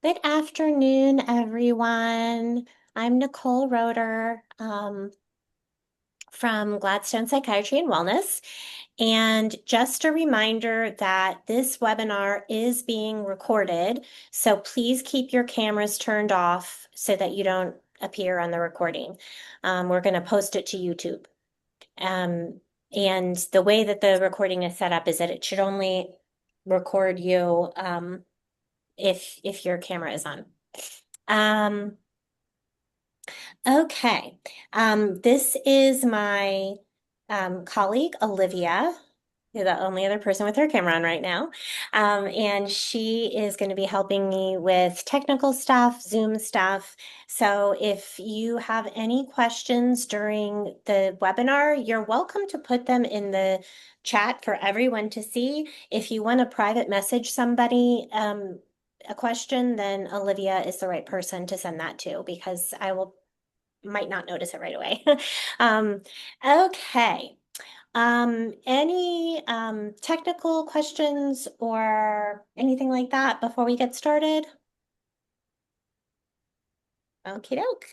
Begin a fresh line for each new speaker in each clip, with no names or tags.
Good afternoon, everyone. I'm Nicole Roder from Gladstone Psychiatry and Wellness. And just a reminder that this webinar is being recorded, so please keep your cameras turned off so that you don't appear on the recording. We're going to post it to YouTube. And the way that the recording is set up is that it should only record you if your camera is on. Um, okay. This is my colleague, Olivia, the only other person with her camera on right now. And she is going to be helping me with technical stuff, Zoom stuff. So if you have any questions during the webinar, you're welcome to put them in the chat for everyone to see. If you want to private message somebody, a question, then Olivia is the right person to send that to because I might not notice it right away. Um, okay. Any technical questions or anything like that before we get started? Okie doke.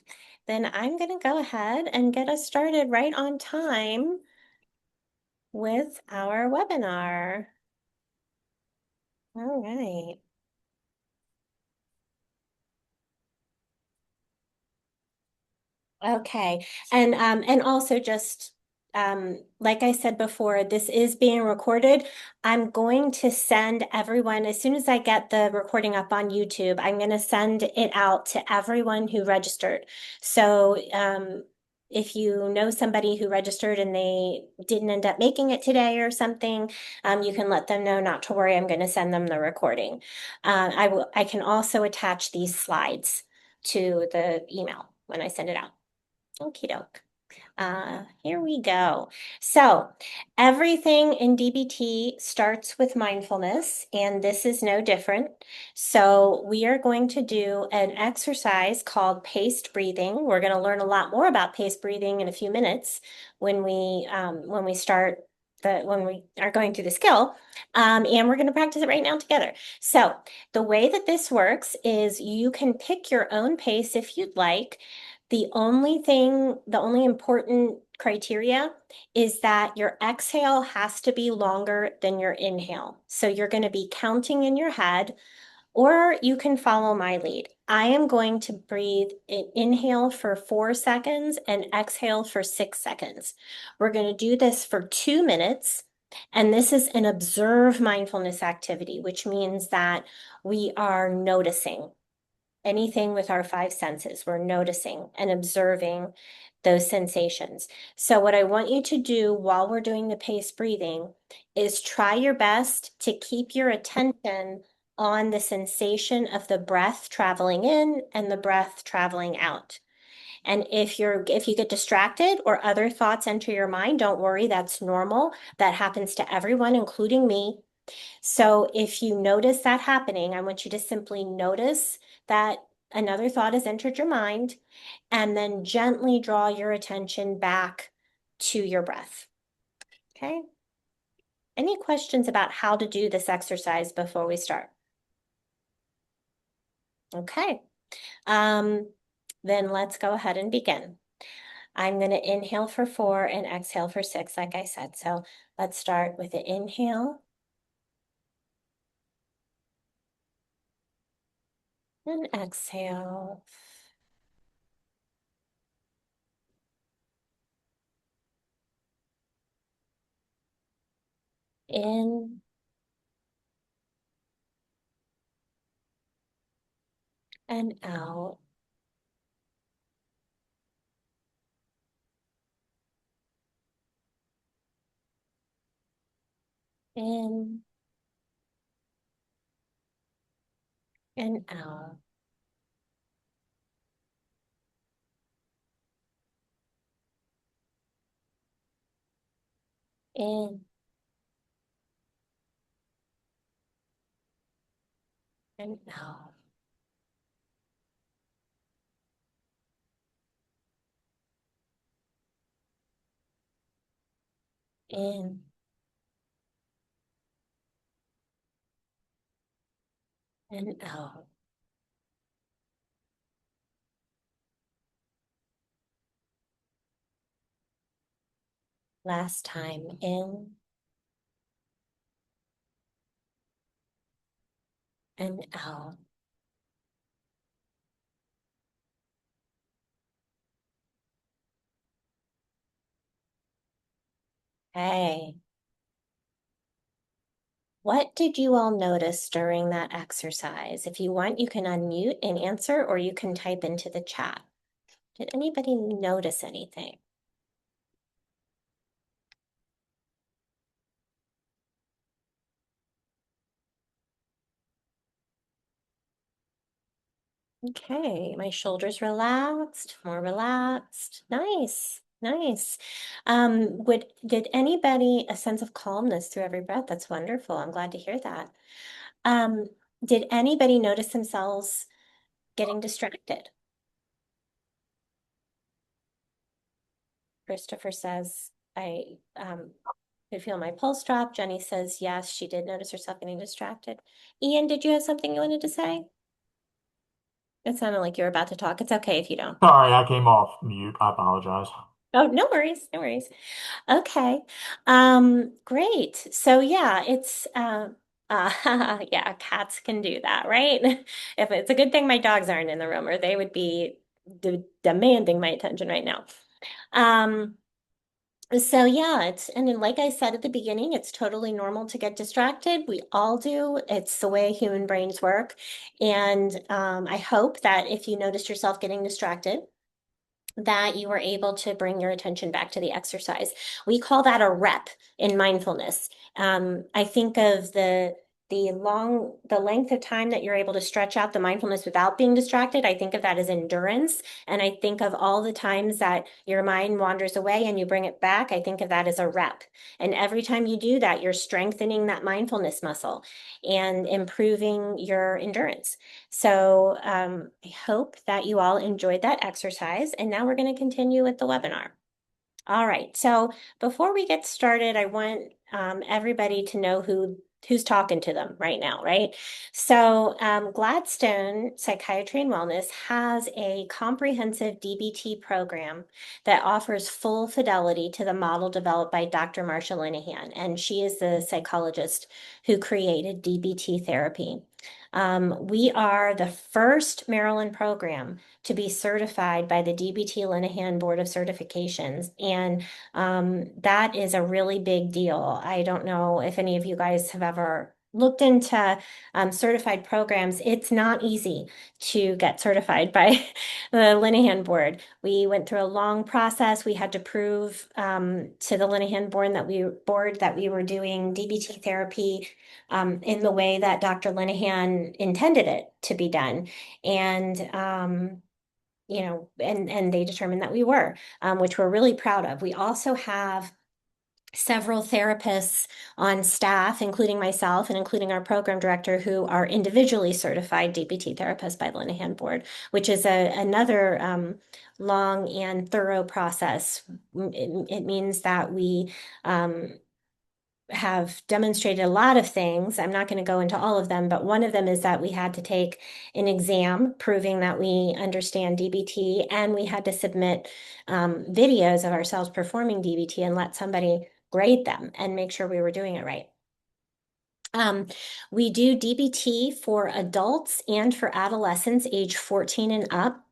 Then I'm going to go ahead and get us started right on time with our webinar. All right. Okay. And also just like I said before, this is being recorded. I'm going to send everyone, as soon as I get the recording up on YouTube, I'm going to send it out to everyone who registered. So if you know somebody who registered and they didn't end up making it today or something, you can let them know not to worry. I'm going to send them the recording. I can also attach these slides to the email when I send it out. Okie doke. Here we go. So everything in DBT starts with mindfulness, and this is no different. So we are going to do an exercise called paced breathing. We're going to learn a lot more about paced breathing in a few minutes when we start when we are going through the skill, and we're going to practice it right now together. So the way that this works is you can pick your own pace if you'd like. The only important criteria is that your exhale has to be longer than your inhale. So you're going to be counting in your head, or you can follow my lead. I am going to breathe inhale for 4 seconds and exhale for 6 seconds. We're going to do this for 2 minutes. And this is an observe mindfulness activity, which means that we are noticing anything with our five senses. We're noticing and observing those sensations. So what I want you to do while we're doing the paced breathing is try your best to keep your attention on the sensation of the breath traveling in and the breath traveling out. And if you get distracted or other thoughts enter your mind, don't worry, that's normal. That happens to everyone, including me. So if you notice that happening, I want you to simply notice that another thought has entered your mind and then gently draw your attention back to your breath. Okay? Any questions about how to do this exercise before we start? Okay. Then let's go ahead and begin. I'm going to inhale for 4 and exhale for 6, like I said. So let's start with the inhale and exhale. In and out. In and out. In and out. In and out. Last time, in and out. Hey, what did you all notice during that exercise? If you want, you can unmute and answer, or you can type into the chat. Did anybody notice anything? Okay, my shoulders relaxed, more relaxed. Nice, nice. Did anybody a sense of calmness through every breath? That's wonderful. I'm glad to hear that. Um, did anybody notice themselves getting distracted? Christopher says, I could feel my pulse drop. Jenny says, yes, she did notice herself getting distracted. Ian, did you have something you wanted to say? It sounded like you were about to talk. It's okay if you don't.
Sorry, I came off mute. I apologize.
Oh, no worries, no worries. Okay. Great. So yeah, it's yeah, cats can do that, right? If it's a good thing my dogs aren't in the room or they would be demanding my attention right now. Um, so yeah, and then like I said at the beginning, it's totally normal to get distracted. We all do. It's the way human brains work. And I hope that if you notice yourself getting distracted, that you were able to bring your attention back to the exercise. We call that a rep in mindfulness. I think of the length of time that you're able to stretch out the mindfulness without being distracted. I think of that as endurance. And I think of all the times that your mind wanders away and you bring it back. I think of that as a rep. And every time you do that, you're strengthening that mindfulness muscle and improving your endurance. So I hope that you all enjoyed that exercise. And now we're going to continue with the webinar. All right. So before we get started, I want everybody to know who's talking to them right now, right? So Gladstone Psychiatry and Wellness has a comprehensive DBT program that offers full fidelity to the model developed by Dr. Marsha Linehan, and she is the psychologist who created DBT therapy. We are the first Maryland program to be certified by the DBT-Linehan Board of Certifications. And that is a really big deal. I don't know if any of you guys have ever looked into certified programs. It's not easy to get certified by the Linehan Board. We went through a long process. We had to prove to the Linehan board that we were doing DBT therapy in the way that Dr. Linehan intended it to be done. And and they determined that we were, which we're really proud of. We also have several therapists on staff, including myself and including our program director, who are individually certified DBT therapists by the Linehan Board, which is another long and thorough process. It means that we have demonstrated a lot of things. I'm not going to go into all of them, but one of them is that we had to take an exam proving that we understand DBT, and we had to submit videos of ourselves performing DBT and let somebody grade them and make sure we were doing it right. We do DBT for adults and for adolescents age 14 and up.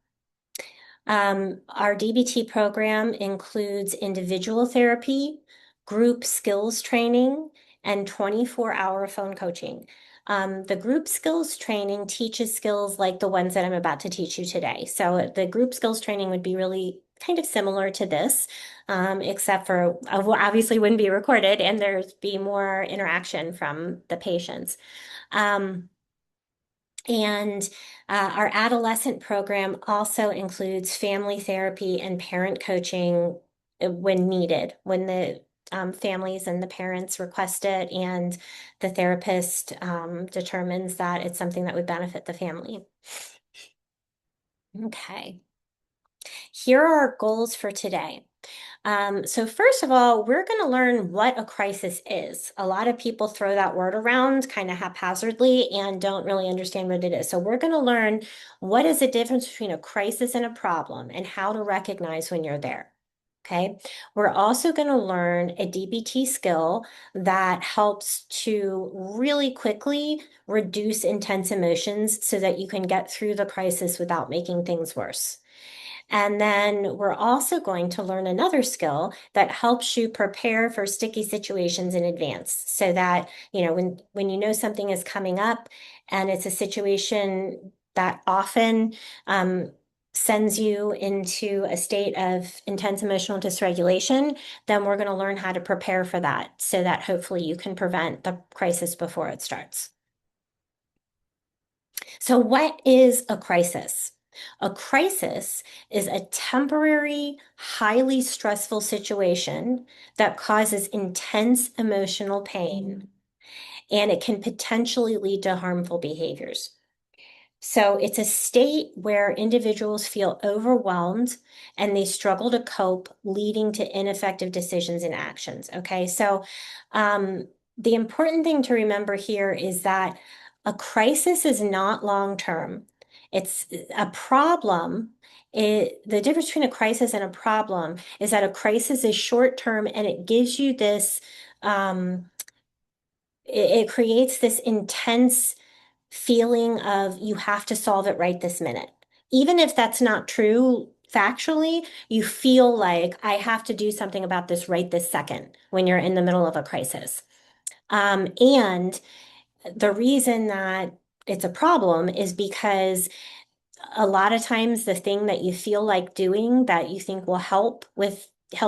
Our DBT program includes individual therapy, group skills training, and 24-hour phone coaching. The group skills training teaches skills like the ones that I'm about to teach you today. So the group skills training would be really kind of similar to this, except for obviously wouldn't be recorded and there's be more interaction from the patients. And our adolescent program also includes family therapy and parent coaching when needed, when the families and the parents request it, and the therapist determines that it's something that would benefit the family. Okay, here are our goals for today. So first of all, we're going to learn what a crisis is. A lot of people throw that word around kind of haphazardly and don't really understand what it is. So we're going to learn what is the difference between a crisis and a problem and how to recognize when you're there. Okay. We're also going to learn a DBT skill that helps to really quickly reduce intense emotions so that you can get through the crisis without making things worse. And then we're also going to learn another skill that helps you prepare for sticky situations in advance so that, when you know something is coming up and it's a situation that often sends you into a state of intense emotional dysregulation, then we're going to learn how to prepare for that so that hopefully you can prevent the crisis before it starts. So, what is a crisis? A crisis is a temporary, highly stressful situation that causes intense emotional pain, and it can potentially lead to harmful behaviors. So it's a state where individuals feel overwhelmed and they struggle to cope, leading to ineffective decisions and actions. Okay, so um, the important thing to remember here is that a crisis is not long term. It's a problem. The difference between a crisis and a problem is that a crisis is short term and it gives you this, it creates this intense feeling of you have to solve it right this minute. Even if that's not true factually, you feel like I have to do something about this right this second when you're in the middle of a crisis. And the reason that it's a problem is because a lot of times the thing that you feel like doing that you think will help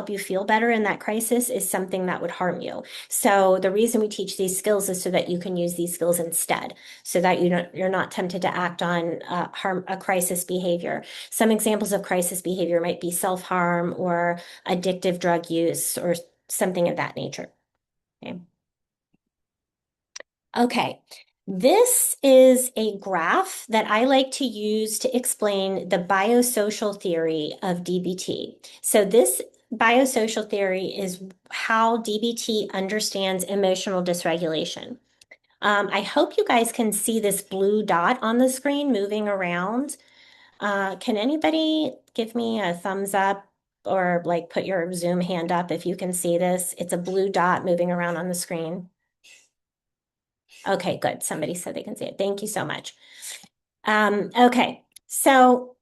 you feel better in that crisis is something that would harm you. So the reason we teach these skills is so that you can use these skills instead, so that you're not tempted to act on a crisis behavior. Some examples of crisis behavior might be self-harm or addictive drug use or something of that nature. Okay. Okay, this is a graph that I like to use to explain the biosocial theory of DBT. So this biosocial theory is how DBT understands emotional dysregulation. I hope you guys can see this blue dot on the screen moving around. Can anybody give me a thumbs up or like put your Zoom hand up if you can see this? It's a blue dot moving around on the screen. Okay, good. Somebody said they can see it. Thank you so much. Okay, so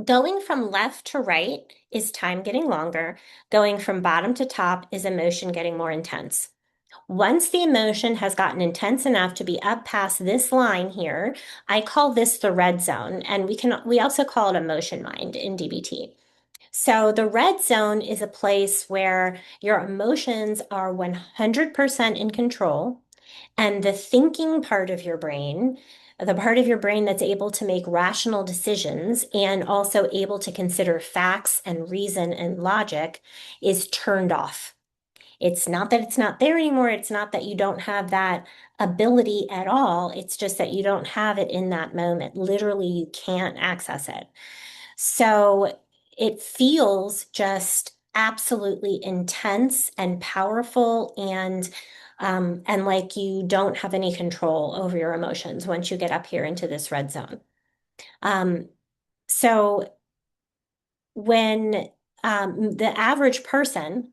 going from left to right is time getting longer. Going from bottom to top is emotion getting more intense. Once the emotion has gotten intense enough to be up past this line here, I call this the red zone, and we also call it emotion mind in DBT. So the red zone is a place where your emotions are 100% in control. And the thinking part of your brain, the part of your brain that's able to make rational decisions and also able to consider facts and reason and logic, is turned off. It's not that it's not there anymore. It's not that you don't have that ability at all. It's just that you don't have it in that moment. Literally, you can't access it. So it feels just absolutely intense and powerful and like you don't have any control over your emotions once you get up here into this red zone. Um, so when the average person,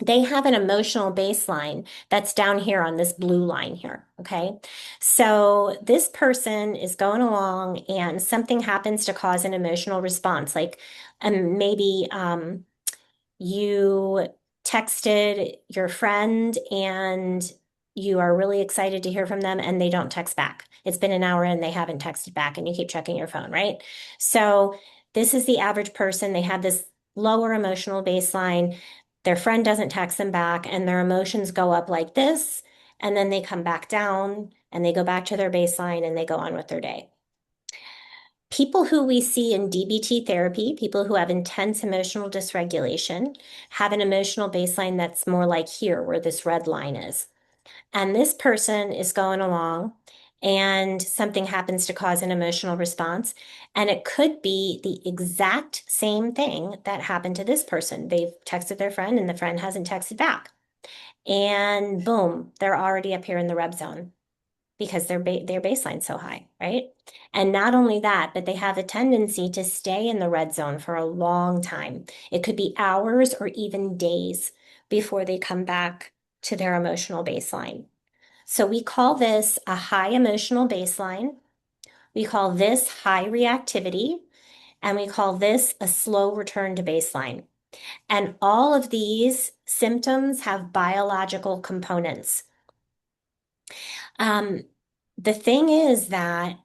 they have an emotional baseline that's down here on this blue line here. Okay. So this person is going along and something happens to cause an emotional response, like maybe you texted your friend and you are really excited to hear from them and they don't text back. It's been an hour and they haven't texted back and you keep checking your phone, right? So this is the average person. They have this lower emotional baseline. Their friend doesn't text them back and their emotions go up like this. And then they come back down and they go back to their baseline and they go on with their day. People who we see in DBT therapy, people who have intense emotional dysregulation, have an emotional baseline that's more like here, where this red line is. And this person is going along and something happens to cause an emotional response. And it could be the exact same thing that happened to this person. They've texted their friend and the friend hasn't texted back. And boom, they're already up here in the red zone. because their baseline's so high, right? And not only that, but they have a tendency to stay in the red zone for a long time. It could be hours or even days before they come back to their emotional baseline. So we call this a high emotional baseline. We call this high reactivity, and we call this a slow return to baseline. And all of these symptoms have biological components. Um, the thing is that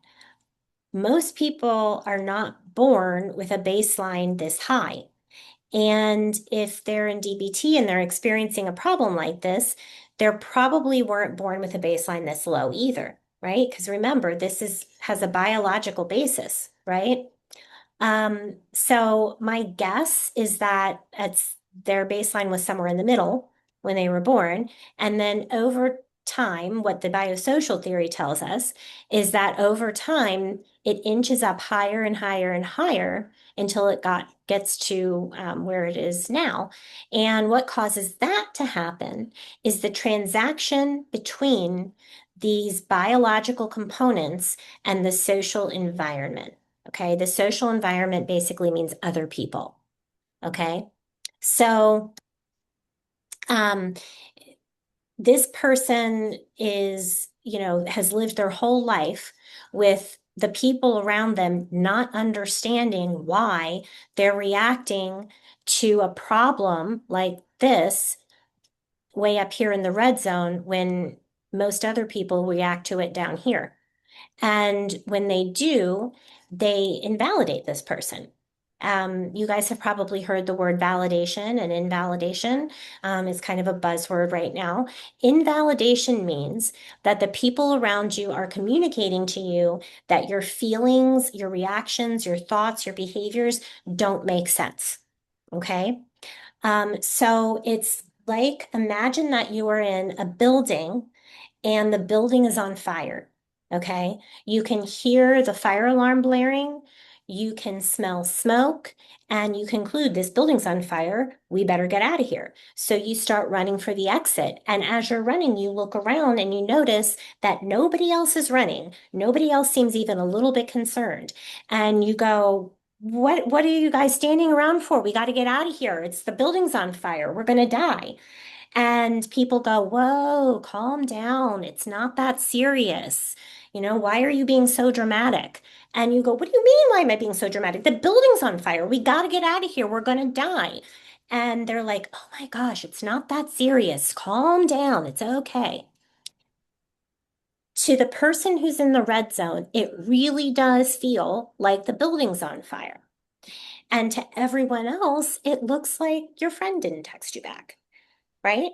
most people are not born with a baseline this high. And if they're in DBT and they're experiencing a problem like this, they probably weren't born with a baseline this low either, right? Because remember, has a biological basis, right? So my guess is that their baseline was somewhere in the middle when they were born. And then over time, what the biosocial theory tells us is that over time, it inches up higher and higher and higher until gets to where it is now. And what causes that to happen is the transaction between these biological components and the social environment. Okay, the social environment basically means other people. Okay, so um, this person has lived their whole life with the people around them not understanding why they're reacting to a problem like this way up here in the red zone when most other people react to it down here. And when they do, they invalidate this person. You guys have probably heard the word validation and invalidation. Is kind of a buzzword right now. Invalidation means that the people around you are communicating to you that your feelings, your reactions, your thoughts, your behaviors don't make sense. Okay? So it's like imagine that you are in a building and the building is on fire. Okay. You can hear the fire alarm blaring. You can smell smoke and you conclude this building's on fire. We better get out of here. So you start running for the exit. And as you're running, you look around and you notice that nobody else is running. Nobody else seems even a little bit concerned. And you go, what are you guys standing around for? We got to get out of here. It's the building's on fire. We're going to die. And people go, whoa, calm down. It's not that serious. Why are you being so dramatic? And you go, what do you mean? Why am I being so dramatic? The building's on fire. We got to get out of here. We're going to die. And they're like, oh my gosh, it's not that serious. Calm down. It's okay. To the person who's in the red zone, it really does feel like the building's on fire. And to everyone else, it looks like your friend didn't text you back, right?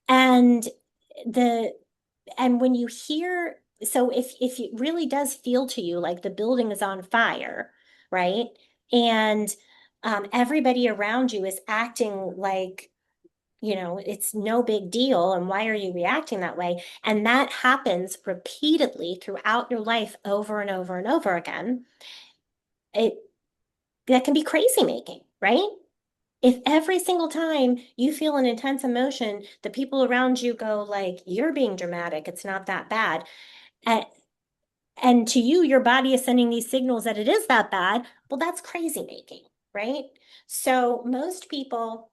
And the and when you hear, so if it really does feel to you like the building is on fire, right? And everybody around you is acting like, it's no big deal. And why are you reacting that way? And that happens repeatedly throughout your life over and over and over again. It That can be crazy making, right? If every single time you feel an intense emotion, the people around you go like, you're being dramatic, it's not that bad. And, and to you, your body is sending these signals that it is that bad. Well, that's crazy making, right? So most people,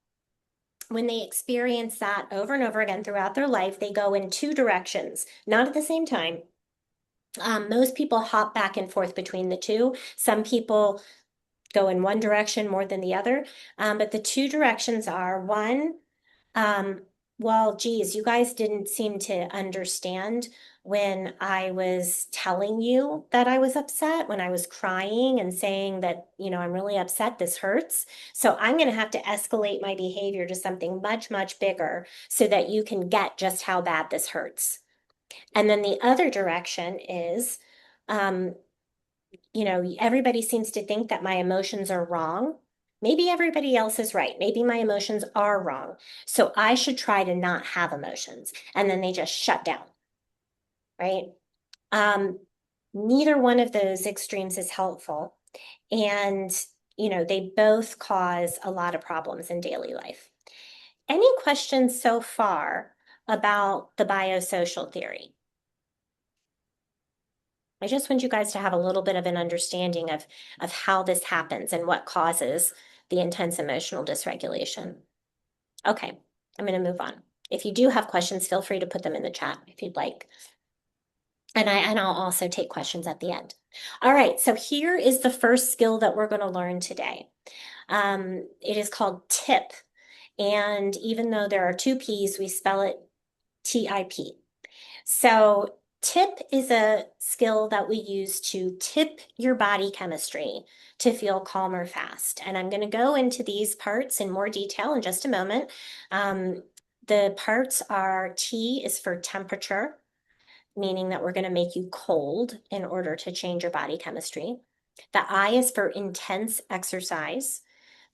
when they experience that over and over again throughout their life, they go in two directions, not at the same time. Most people hop back and forth between the two. Some people go in one direction more than the other. But the two directions are one, um, well, geez, you guys didn't seem to understand when I was telling you that I was upset, when I was crying and saying that, I'm really upset, this hurts. So I'm going to have to escalate my behavior to something much, much bigger so that you can get just how bad this hurts. And then the other direction is, um, everybody seems to think that my emotions are wrong. Maybe everybody else is right. Maybe my emotions are wrong. So I should try to not have emotions. And then they just shut down, right? Um, Neither one of those extremes is helpful. And, they both cause a lot of problems in daily life. Any questions so far about the biosocial theory? I just want you guys to have a little bit of an understanding of how this happens and what causes the intense emotional dysregulation. Okay, I'm going to move on. If you do have questions, feel free to put them in the chat if you'd like. And I'll also take questions at the end. All right, so here is the first skill that we're going to learn today. It is called TIP. And even though there are two P's, we spell it TIP. So tip is a skill that we use to tip your body chemistry to feel calmer fast. And I'm going to go into these parts in more detail in just a moment. The parts are T is for temperature, meaning that we're going to make you cold in order to change your body chemistry. The I is for intense exercise.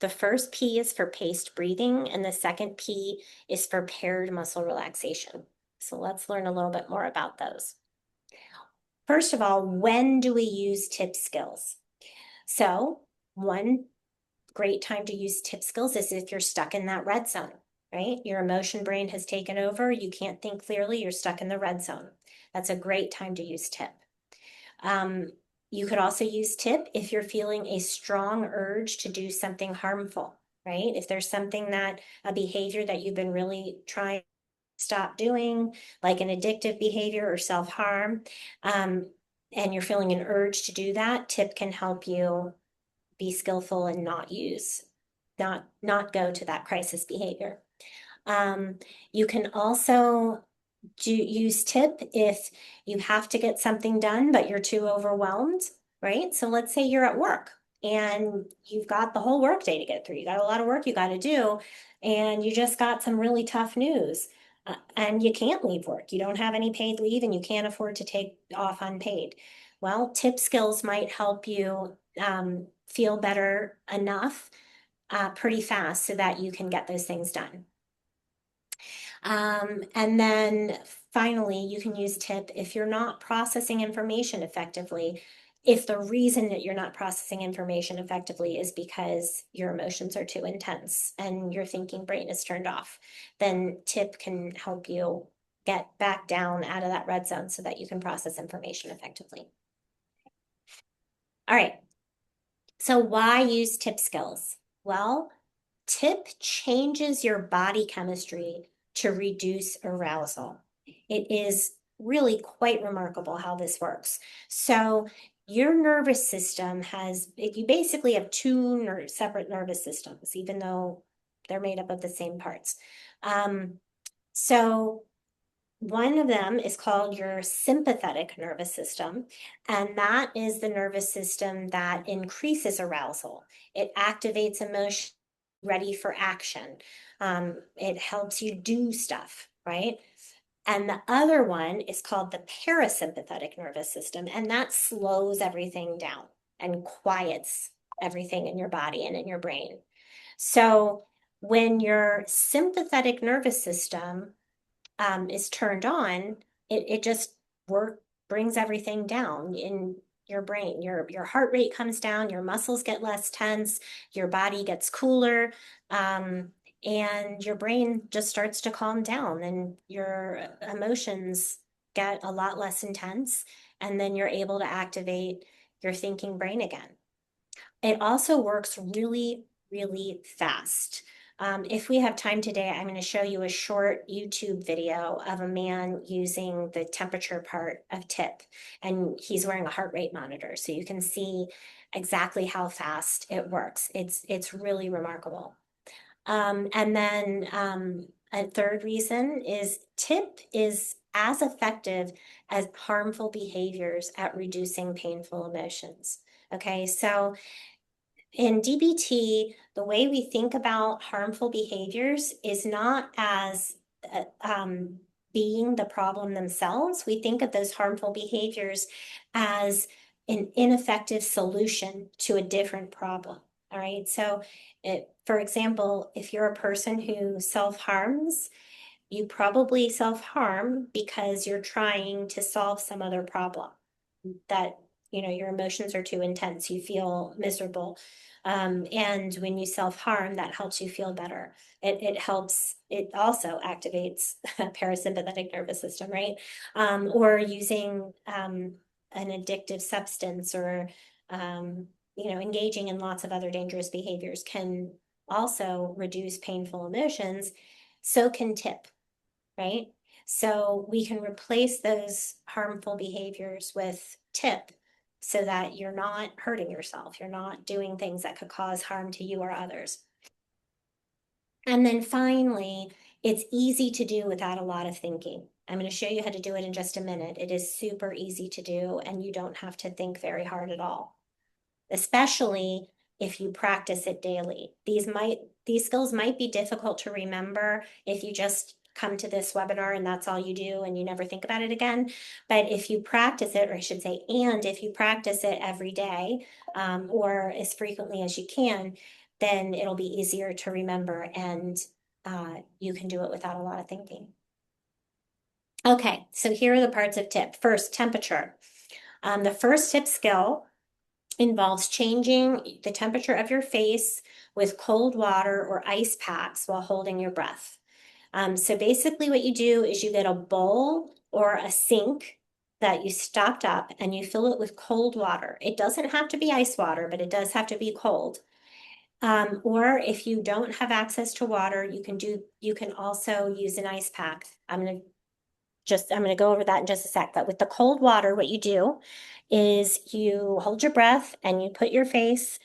The first P is for paced breathing, and the second P is for paired muscle relaxation. So let's learn a little bit more about those. First of all, when do we use tip skills? So one great time to use tip skills is if you're stuck in that red zone, right? Your emotion brain has taken over. You can't think clearly. You're stuck in the red zone. That's a great time to use tip. You could also use tip if you're feeling a strong urge to do something harmful, right? If there's something a behavior that you've been really trying to stop doing, like an addictive behavior or self-harm, and you're feeling an urge to do that, tip can help you be skillful and not go to that crisis behavior. You can also use tip if you have to get something done, but you're too overwhelmed, right? So let's say you're at work and you've got the whole work day to get through. You got a lot of work you got to do, and you just got some really tough news. And you can't leave work. You don't have any paid leave and you can't afford to take off unpaid. Well, tip skills might help you feel better enough pretty fast so that you can get those things done. And then finally, you can use tip if you're not processing information effectively. If the reason that you're not processing information effectively is because your emotions are too intense and your thinking brain is turned off, then tip can help you get back down out of that red zone so that you can process information effectively. All right. So why use tip skills? Well, tip changes your body chemistry to reduce arousal. It is really quite remarkable how this works. So your nervous system you basically have two separate nervous systems, even though they're made up of the same parts. So one of them is called your sympathetic nervous system, and that is the nervous system that increases arousal. It activates emotion, ready for action. It helps you do stuff, right? And the other one is called the parasympathetic nervous system, and that slows everything down and quiets everything in your body and in your brain. So when your sympathetic nervous system is turned on, it just brings everything down in your brain. Your heart rate comes down, your muscles get less tense, your body gets cooler, and your brain just starts to calm down, and your emotions get a lot less intense, and then you're able to activate your thinking brain again. It also works really, really fast. If we have time today, I'm going to show you a short YouTube video of a man using the temperature part of TIP, and he's wearing a heart rate monitor, so you can see exactly how fast it works. It's really remarkable. And then a third reason is TIP is as effective as harmful behaviors at reducing painful emotions. Okay, so in DBT, the way we think about harmful behaviors is not as being the problem themselves. We think of those harmful behaviors as an ineffective solution to a different problem. All right. So, for example, if you're a person who self-harms, you probably self-harm because you're trying to solve some other problem that your emotions are too intense, you feel miserable, and when you self-harm, that helps you feel better. It also activates parasympathetic nervous system, right? Or using an addictive substance or, engaging in lots of other dangerous behaviors can also reduce painful emotions. So can tip, right? So we can replace those harmful behaviors with tip so that you're not hurting yourself. You're not doing things that could cause harm to you or others. And then finally, it's easy to do without a lot of thinking. I'm going to show you how to do it in just a minute. It is super easy to do, and you don't have to think very hard at all, especially if you practice it daily. These skills might be difficult to remember if you just come to this webinar and that's all you do and you never think about it again. But if you practice it, or I should say, and if you practice it every day, or as frequently as you can, then it'll be easier to remember, and you can do it without a lot of thinking. Okay, so here are the parts of tip. First, temperature. The first tip skill involves changing the temperature of your face with cold water or ice packs while holding your breath. So basically what you do is you get a bowl or a sink that you stopped up and you fill it with cold water. It doesn't have to be ice water, but it does have to be cold. Or if you don't have access to water, you can also use an ice pack. I'm going to go over that in just a sec. But with the cold water, what you do is you hold your breath and you put your face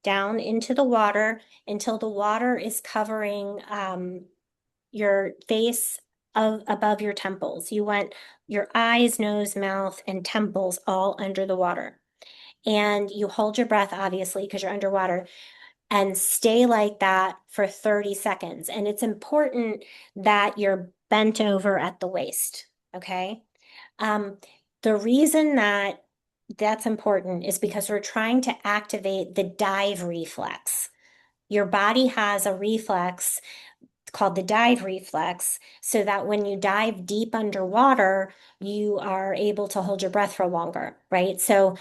down into the water until the water is covering your face above your temples. You want your eyes, nose, mouth, and temples all under the water. And you hold your breath, obviously, because you're underwater, and stay like that for 30 seconds. And it's important that you're bent over at the waist, okay? The reason that that's important is because we're trying to activate the dive reflex. Your body has a reflex called the dive reflex, so that when you dive deep underwater, you are able to hold your breath for longer, right? So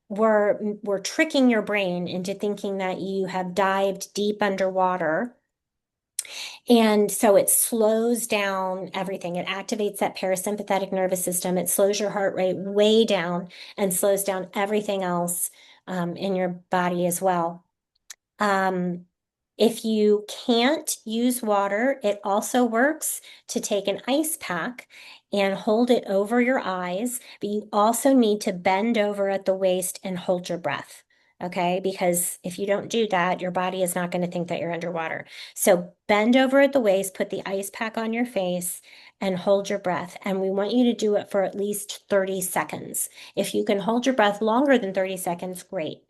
we're tricking your brain into thinking that you have dived deep underwater. And so it slows down everything. It activates that parasympathetic nervous system. It slows your heart rate way down and slows down everything else in your body as well. If you can't use water, it also works to take an ice pack and hold it over your eyes, but you also need to bend over at the waist and hold your breath. Okay, because if you don't do that, your body is not going to think that you're underwater. So bend over at the waist, put the ice pack on your face, and hold your breath. And we want you to do it for at least 30 seconds. If you can hold your breath longer than 30 seconds, great.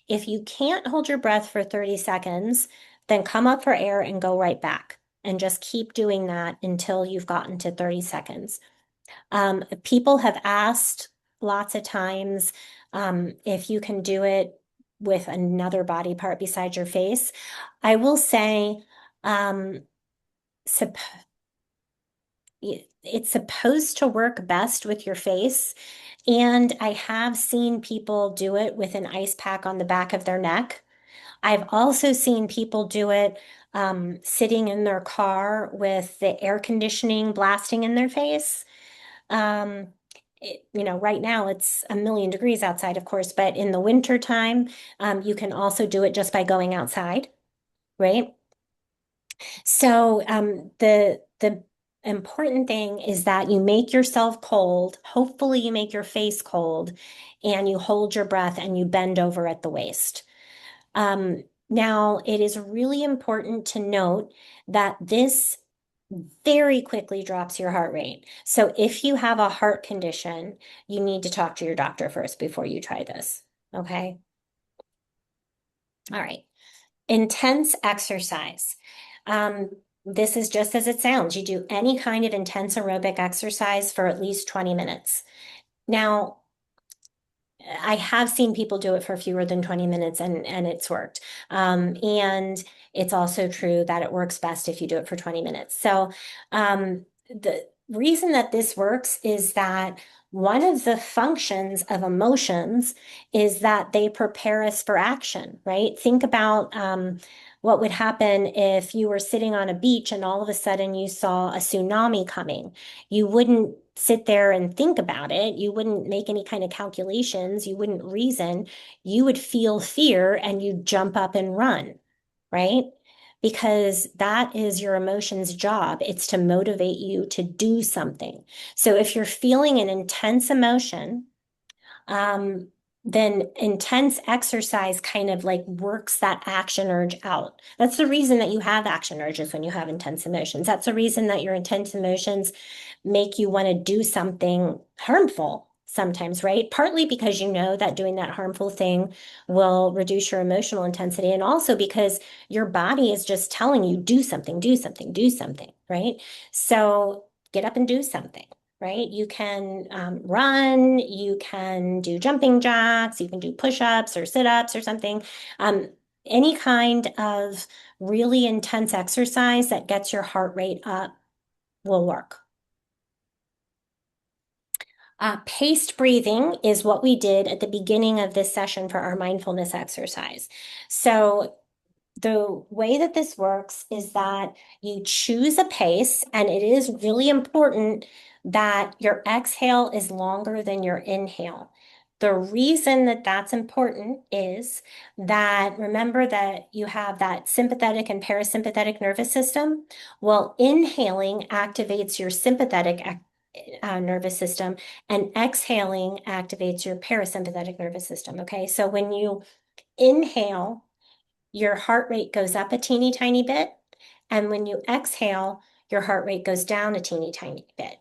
If you can't hold your breath for 30 seconds, then come up for air and go right back. And just keep doing that until you've gotten to 30 seconds. People have asked lots of times if you can do it with another body part besides your face. I will say it's supposed to work best with your face. And I have seen people do it with an ice pack on the back of their neck. I've also seen people do it sitting in their car with the air conditioning blasting in their face. Right now it's a million degrees outside, of course, but in the winter time, you can also do it just by going outside, right? So the important thing is that you make yourself cold. Hopefully, you make your face cold, and you hold your breath and you bend over at the waist. Now, it is really important to note that this very quickly drops your heart rate. So if you have a heart condition, you need to talk to your doctor first before you try this. Okay. All right. Intense exercise. This is just as it sounds. You do any kind of intense aerobic exercise for at least 20 minutes. Now, I have seen people do it for fewer than 20 minutes and it's worked. And it's also true that it works best if you do it for 20 minutes. So the reason that this works is that one of the functions of emotions is that they prepare us for action, right? Think about what would happen if you were sitting on a beach and all of a sudden you saw a tsunami coming. You wouldn't sit there and think about it. You wouldn't make any kind of calculations. You wouldn't reason. You would feel fear and you jump up and run, right? Because that is your emotion's job. It's to motivate you to do something. So if you're feeling an intense emotion, um, then intense exercise kind of like works that action urge out. That's the reason that you have action urges when you have intense emotions. That's the reason that your intense emotions make you want to do something harmful sometimes, right? Partly because you know that doing that harmful thing will reduce your emotional intensity, and also because your body is just telling you, do something, do something, do something, right? So get up and do something. Right? You can run, you can do jumping jacks, you can do push-ups or sit-ups or something. Any kind of really intense exercise that gets your heart rate up will work. Paced breathing is what we did at the beginning of this session for our mindfulness exercise. So the way that this works is that you choose a pace, and it is really important that your exhale is longer than your inhale. The reason that that's important is that remember that you have that sympathetic and parasympathetic nervous system. Well, inhaling activates your sympathetic nervous system, and exhaling activates your parasympathetic nervous system. Okay, so when you inhale, your heart rate goes up a teeny tiny bit. And when you exhale, your heart rate goes down a teeny tiny bit.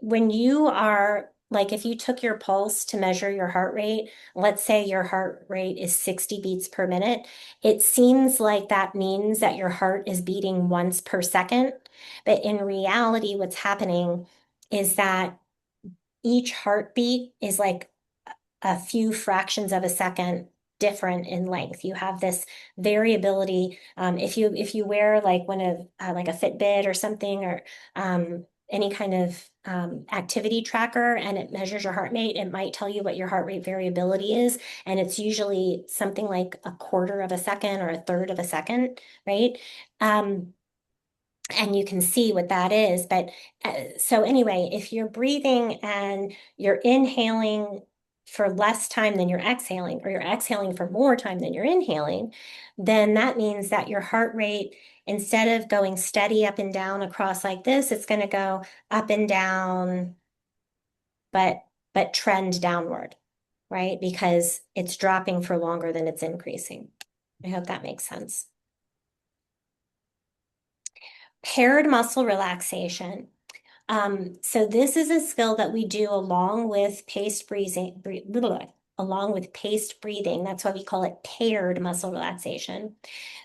When you are like, if you took your pulse to measure your heart rate, let's say your heart rate is 60 beats per minute, it seems like that means that your heart is beating once per second. But in reality, what's happening is that each heartbeat is like a few fractions of a second different in length. You have this variability. If you wear like one of like a Fitbit or something, or any kind of activity tracker, and it measures your heart rate, it might tell you what your heart rate variability is, and it's usually something like a quarter of a second or a third of a second, right? And you can see what that is. But so anyway, if you're breathing and you're inhaling for less time than you're exhaling, or you're exhaling for more time than you're inhaling, then that means that your heart rate, instead of going steady up and down across like this, it's going to go up and down, but trend downward, right? Because it's dropping for longer than it's increasing. I hope that makes sense. Paired muscle relaxation. So this is a skill that we do along with paced breathing, along with paced breathing. That's why we call it paired muscle relaxation.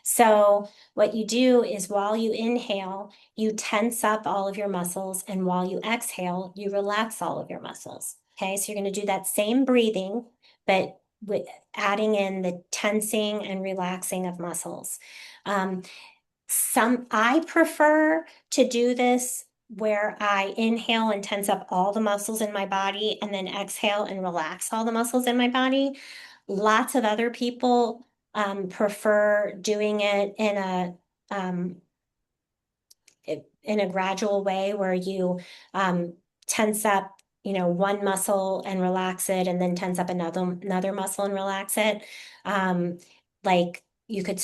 So what you do is while you inhale, you tense up all of your muscles, and while you exhale, you relax all of your muscles. Okay, so you're going to do that same breathing, but with adding in the tensing and relaxing of muscles. I prefer to do this where I inhale and tense up all the muscles in my body, and then exhale and relax all the muscles in my body. Lots of other people prefer doing it um, in a gradual way where you tense up, one muscle and relax it, and then tense up another muscle and relax it. Like you could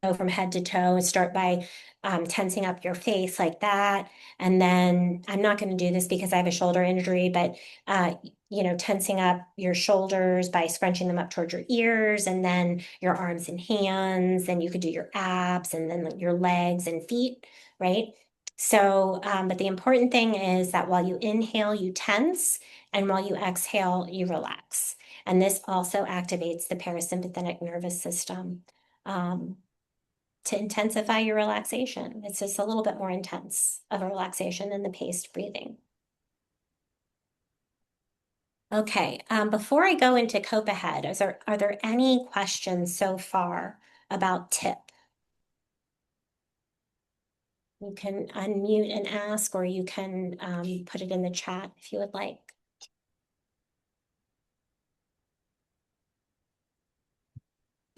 go from head to toe and start by tensing up your face like that. And then I'm not going to do this because I have a shoulder injury, but tensing up your shoulders by scrunching them up towards your ears, and then your arms and hands, and you could do your abs, and then your legs and feet, right? So, but the important thing is that while you inhale, you tense, and while you exhale, you relax. And this also activates the parasympathetic nervous system to intensify your relaxation. It's just a little bit more intense of a relaxation than the paced breathing. Okay, before I go into cope ahead, are there any questions so far about tip? You can unmute and ask, or you can put it in the chat if you would like.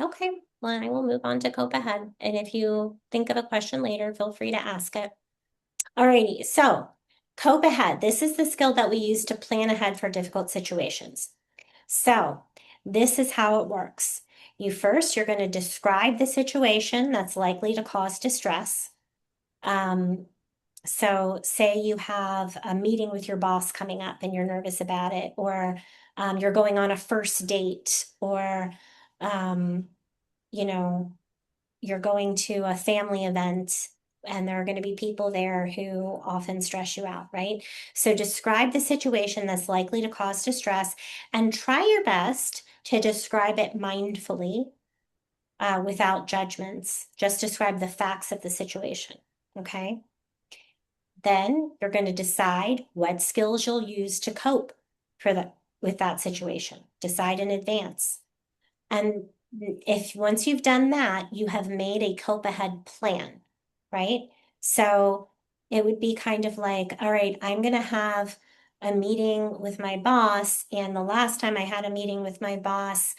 Okay, well, I will move on to cope ahead. And if you think of a question later, feel free to ask it. Alrighty, so cope ahead. This is the skill that we use to plan ahead for difficult situations. So this is how it works. You're going to describe the situation that's likely to cause distress. Um, so say you have a meeting with your boss coming up and you're nervous about it, or you're going on a first date, or um, you know, you're going to a family event and there are going to be people there who often stress you out, right? So describe the situation that's likely to cause distress and try your best to describe it mindfully, without judgments. Just describe the facts of the situation, okay? Then you're going to decide what skills you'll use to cope with that situation. Decide in advance. And if once you've done that, you have made a cope ahead plan, right? So it would be kind of like, all right, I'm going to have a meeting with my boss. And the last time I had a meeting with my boss,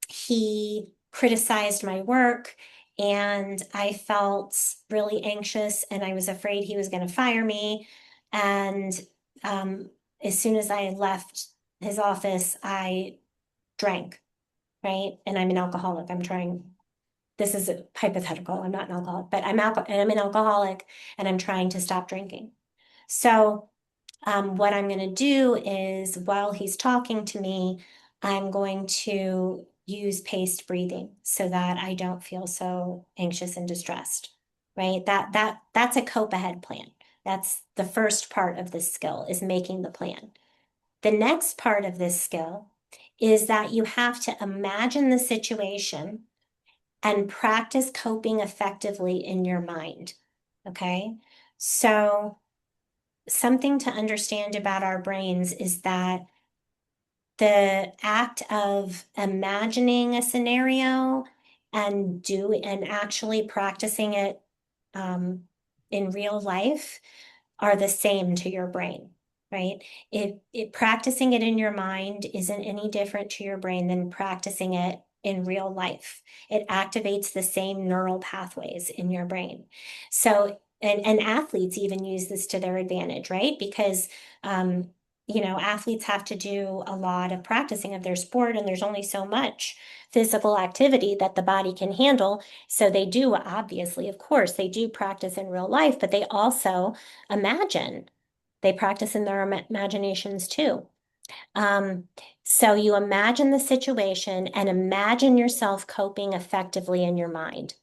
he criticized my work and I felt really anxious and I was afraid he was going to fire me. And as soon as I left his office, I drank, right? And I'm an alcoholic. This is a hypothetical. I'm not an alcoholic, but I'm an alcoholic and I'm trying to stop drinking. So what I'm going to do is while he's talking to me, I'm going to use paced breathing so that I don't feel so anxious and distressed, right? That's a cope ahead plan. That's the first part of this skill is making the plan. The next part of this skill is that you have to imagine the situation and practice coping effectively in your mind. Okay. So something to understand about our brains is that the act of imagining a scenario and actually practicing it in real life are the same to your brain, right? It practicing it in your mind isn't any different to your brain than practicing it in real life. It activates the same neural pathways in your brain. So, and athletes even use this to their advantage, right? Because, athletes have to do a lot of practicing of their sport, and there's only so much physical activity that the body can handle. So they do, obviously, of course, they do practice in real life, but they also imagine. They practice in their imaginations too. Um, so you imagine the situation and imagine yourself coping effectively in your mind.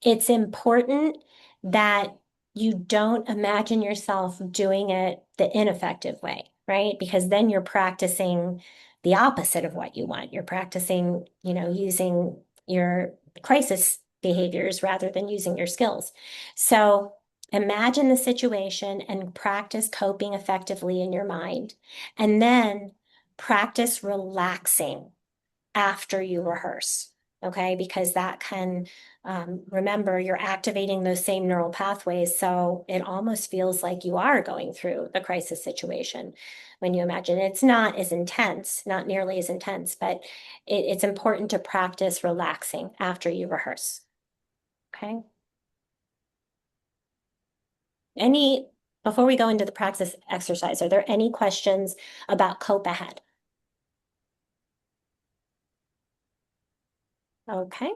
It's important that you don't imagine yourself doing it the ineffective way, right? Because then you're practicing the opposite of what you want. You're practicing, using your crisis behaviors rather than using your skills. So imagine the situation and practice coping effectively in your mind. And then practice relaxing after you rehearse. Okay, because that can, remember, you're activating those same neural pathways. So it almost feels like you are going through the crisis situation when you imagine it's not as intense, not nearly as intense, but it's important to practice relaxing after you rehearse. Okay. Any, before we go into the practice exercise, are there any questions about cope ahead? Okay.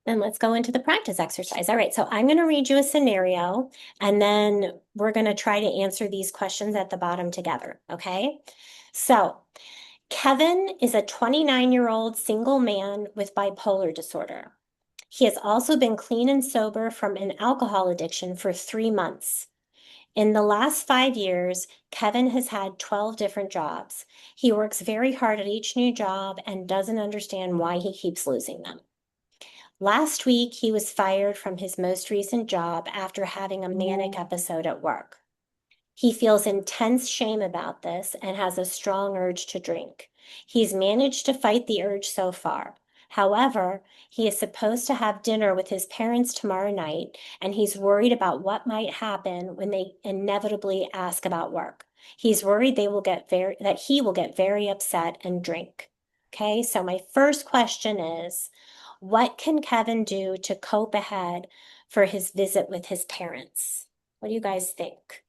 Then let's go into the practice exercise. All right, so I'm going to read you a scenario, and then we're going to try to answer these questions at the bottom together, okay? So, Kevin is a 29-year-old single man with bipolar disorder. He has also been clean and sober from an alcohol addiction for 3 months. In the last 5 years, Kevin has had 12 different jobs. He works very hard at each new job and doesn't understand why he keeps losing them. Last week, he was fired from his most recent job after having a manic episode at work. He feels intense shame about this and has a strong urge to drink. He's managed to fight the urge so far. However, he is supposed to have dinner with his parents tomorrow night, and he's worried about what might happen when they inevitably ask about work. He's worried that he will get very upset and drink. Okay, so my first question is, what can Kevin do to cope ahead for his visit with his parents. What do you guys think?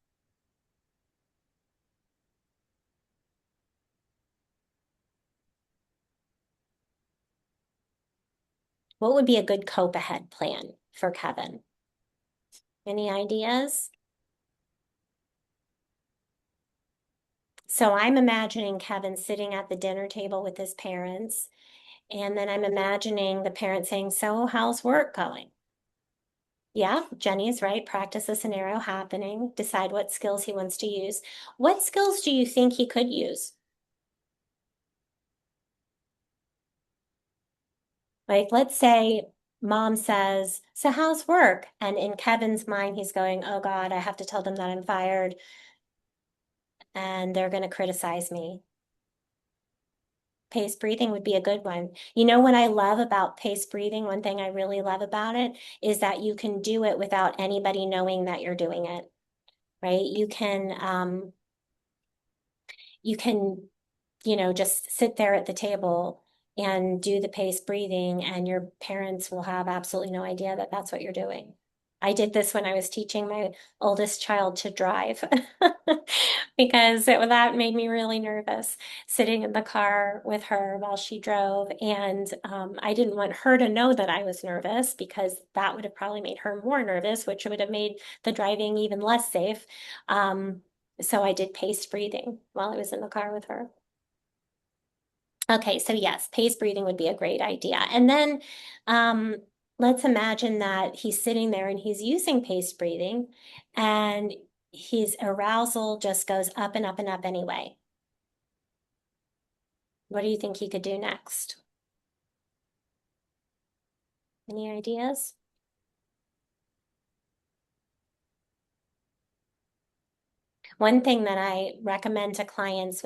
What would be a good cope ahead plan for Kevin? Any ideas? So I'm imagining Kevin sitting at the dinner table with his parents, and then I'm imagining the parents saying, "So, how's work going?" Yeah, Jenny is right. Practice the scenario happening, decide what skills he wants to use. What skills do you think he could use? Like, let's say mom says, "So, how's work?" And in Kevin's mind, he's going, "Oh God, I have to tell them that I'm fired and they're going to criticize me." Paced breathing would be a good one. You know what I love about paced breathing? One thing I really love about it is that you can do it without anybody knowing that you're doing it, right? You can, just sit there at the table and do the paced breathing, and your parents will have absolutely no idea that that's what you're doing. I did this when I was teaching my oldest child to drive because that made me really nervous sitting in the car with her while she drove. And I didn't want her to know that I was nervous because that would have probably made her more nervous, which would have made the driving even less safe. So I did paced breathing while I was in the car with her. Okay, so yes, paced breathing would be a great idea. And then um, let's imagine that he's sitting there and he's using paced breathing, and his arousal just goes up and up and up anyway. What do you think he could do next? Any ideas? One thing that I recommend to clients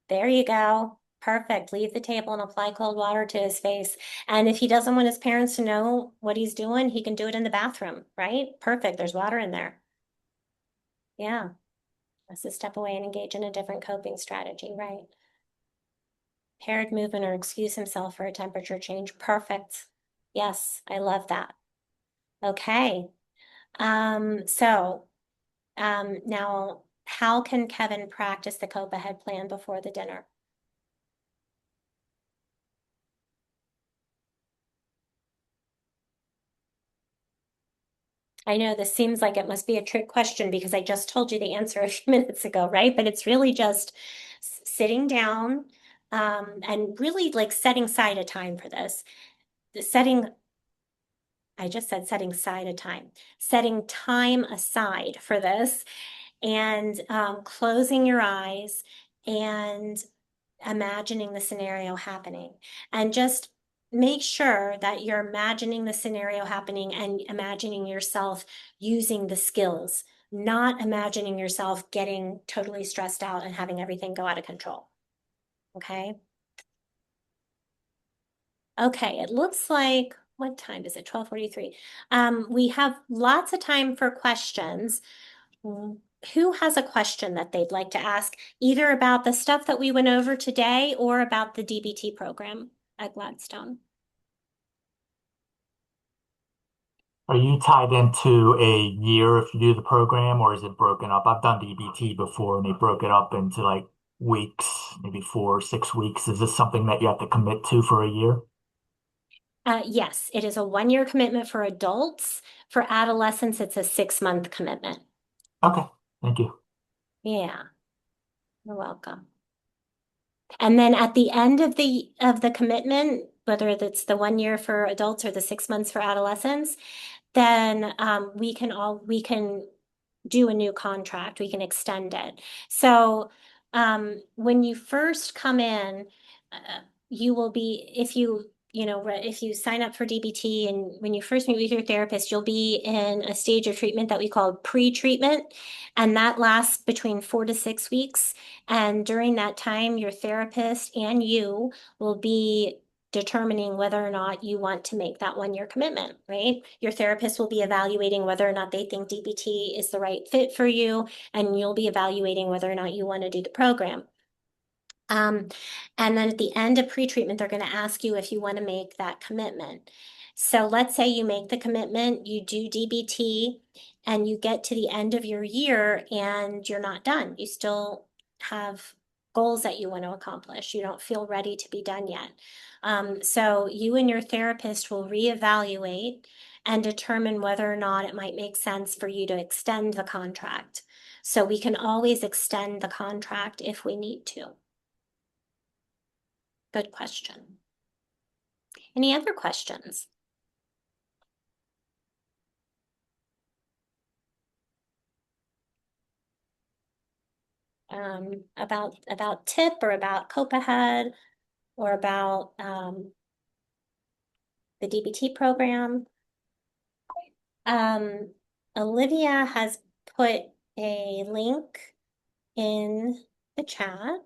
there you go. Perfect. Leave the table and apply cold water to his face. And if he doesn't want his parents to know what he's doing, he can do it in the bathroom, right? Perfect. There's water in there. Yeah. That's to step away and engage in a different coping strategy, right? Paired movement or excuse himself for a temperature change. Perfect. Yes, I love that. Okay. Now how can Kevin practice the cope ahead plan before the dinner? I know this seems like it must be a trick question because I just told you the answer a few minutes ago, right? But it's really just sitting down and really like setting aside a time for this. The setting, I just said setting aside a time, setting time aside for this and closing your eyes and imagining the scenario happening. And just make sure that you're imagining the scenario happening and imagining yourself using the skills, not imagining yourself getting totally stressed out and having everything go out of control. Okay. Okay. It looks like, what time is it? 12:43. We have lots of time for questions. Who has a question that they'd like to ask, either about the stuff that we went over today or about the DBT program at Gladstone?
Are you tied into a year if you do the program, or is it broken up? I've done DBT before and they broke it up into like weeks, maybe 4 or 6 weeks. Is this something that you have to commit to for a year?
Yes, it is a 1 year commitment for adults. For adolescents, it's a 6 month commitment.
Okay, thank you.
Yeah, you're welcome. And then at the end of the commitment, whether it's the 1 year for adults or the 6 months for adolescents, then we can do a new contract. We can extend it. So when you first come in, you will be, if you sign up for DBT and when you first meet with your therapist, you'll be in a stage of treatment that we call pre-treatment, and that lasts between 4 to 6 weeks. And during that time, your therapist and you will be determining whether or not you want to make that 1 year commitment, right? Your therapist will be evaluating whether or not they think DBT is the right fit for you, and you'll be evaluating whether or not you want to do the program. Um, and then at the end of pre-treatment, they're going to ask you if you want to make that commitment. So let's say you make the commitment, you do DBT, and you get to the end of your year and you're not done. You still have goals that you want to accomplish. You don't feel ready to be done yet. So you and your therapist will reevaluate and determine whether or not it might make sense for you to extend the contract. So we can always extend the contract if we need to. Good question. Any other questions? About TIP or about cope ahead or about the DBT program. Um, Olivia has put a link in the chat.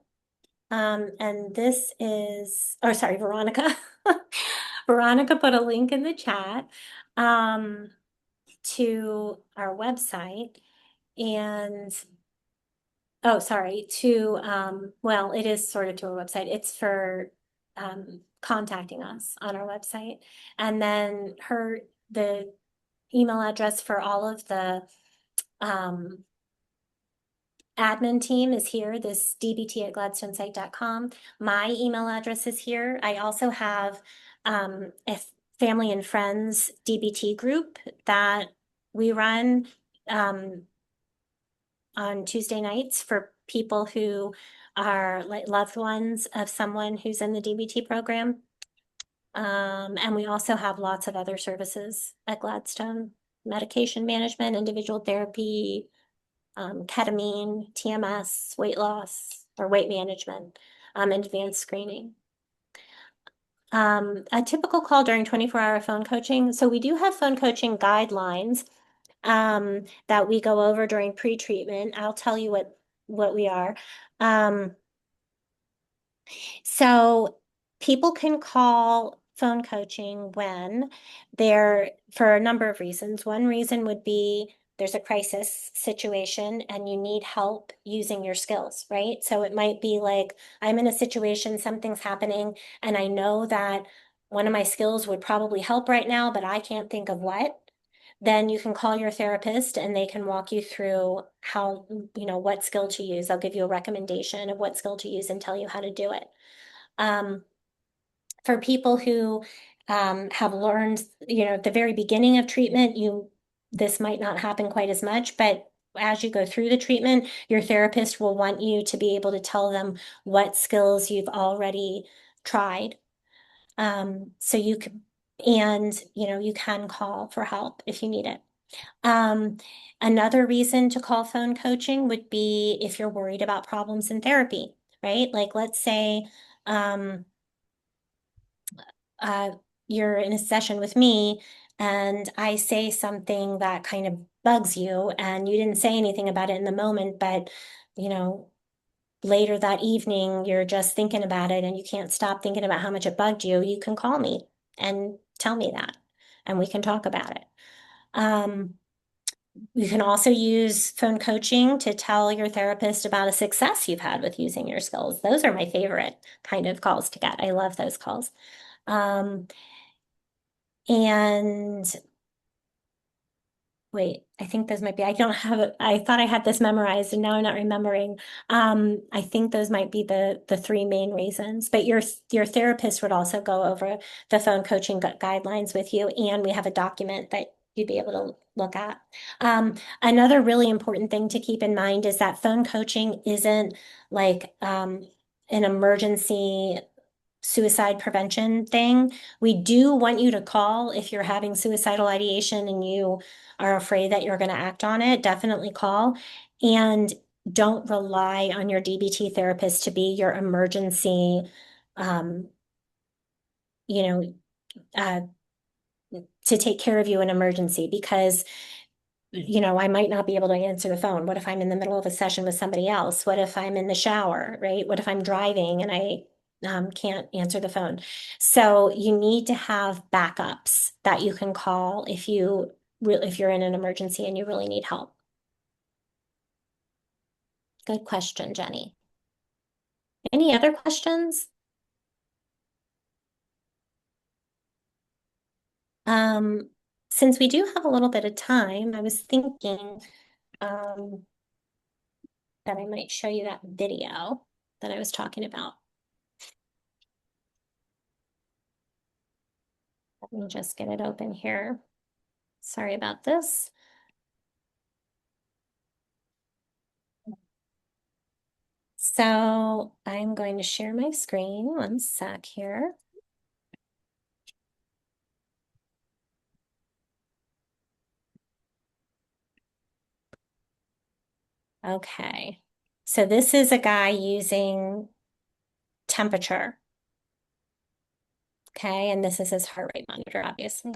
And this is, oh, sorry, Veronica. Veronica put a link in the chat to our website. And oh, sorry, to well, it is sort of to our website. It's for contacting us on our website. And then the email address for all of the um admin team is here, this dbt@gladstonesite.com. My email address is here. I also have a family and friends DBT group that we run on Tuesday nights for people who are like loved ones of someone who's in the DBT program. And we also have lots of other services at Gladstone: medication management, individual therapy, ketamine, TMS, weight loss or weight management, and advanced screening. A typical call during 24-hour phone coaching. So we do have phone coaching guidelines that we go over during pre-treatment. I'll tell you what we are. So people can call phone coaching when they're, for a number of reasons. One reason would be there's a crisis situation and you need help using your skills, right? So it might be like, I'm in a situation, something's happening, and I know that one of my skills would probably help right now, but I can't think of what. Then you can call your therapist and they can walk you through how, what skill to use. They'll give you a recommendation of what skill to use and tell you how to do it. Um, for people who have learned, at the very beginning of treatment, this might not happen quite as much, but as you go through the treatment, your therapist will want you to be able to tell them what skills you've already tried. So you can, and you can call for help if you need it. Another reason to call phone coaching would be if you're worried about problems in therapy, right? Like let's say uh, you're in a session with me and I say something that kind of bugs you and you didn't say anything about it in the moment, but you know, later that evening you're just thinking about it and you can't stop thinking about how much it bugged you, you can call me and tell me that and we can talk about it. You can also use phone coaching to tell your therapist about a success you've had with using your skills. Those are my favorite kind of calls to get. I love those calls. Um, and wait, I think those might be, I don't have it. I thought I had this memorized and now I'm not remembering. I think those might be the three main reasons, but your therapist would also go over the phone coaching guidelines with you, and we have a document that you'd be able to look at. Another really important thing to keep in mind is that phone coaching isn't like an emergency suicide prevention thing. We do want you to call if you're having suicidal ideation and you are afraid that you're going to act on it. Definitely call. And don't rely on your DBT therapist to be your emergency, um, you know, uh, to take care of you in emergency, because I might not be able to answer the phone. What if I'm in the middle of a session with somebody else? What if I'm in the shower, right? What if I'm driving and I can't answer the phone? So you need to have backups that you can call if you're in an emergency and you really need help. Good question, Jenny. Any other questions? Um, since we do have a little bit of time, I was thinking um, that I might show you that video that I was talking about. Let me just get it open here. Sorry about this. So I'm going to share my screen. One sec here. Okay. So this is a guy using temperature. Okay. And this is his heart rate monitor, obviously.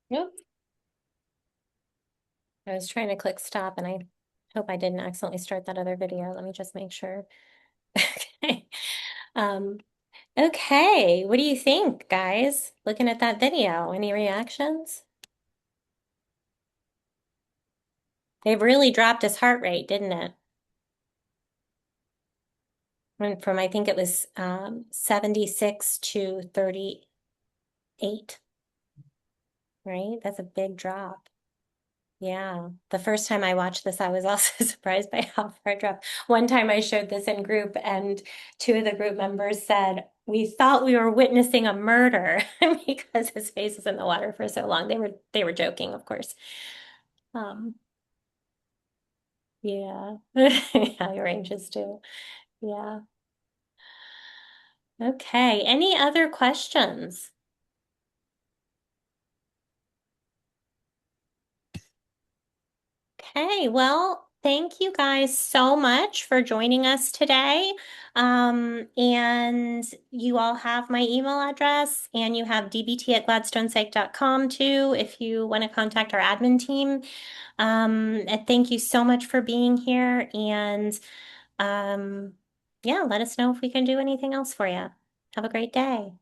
Yep. I was trying to click stop and I hope I didn't accidentally start that other video. Let me just make sure. Okay. Um, okay. What do you think, guys? Looking at that video, any reactions? It really dropped his heart rate, didn't it? Went from, I think it was 76 to 38, right? That's a big drop. Yeah. The first time I watched this, I was also surprised by how far it dropped. One time I showed this in group, and two of the group members said, "We thought we were witnessing a murder," because his face was in the water for so long. They were joking, of course. Um, yeah. Yeah, your ranges too. Yeah. Okay. Any other questions? Okay, well, thank you guys so much for joining us today. And you all have my email address, and you have dbt@gladstonepsych.com too if you want to contact our admin team. And thank you so much for being here. And yeah, let us know if we can do anything else for you. Have a great day.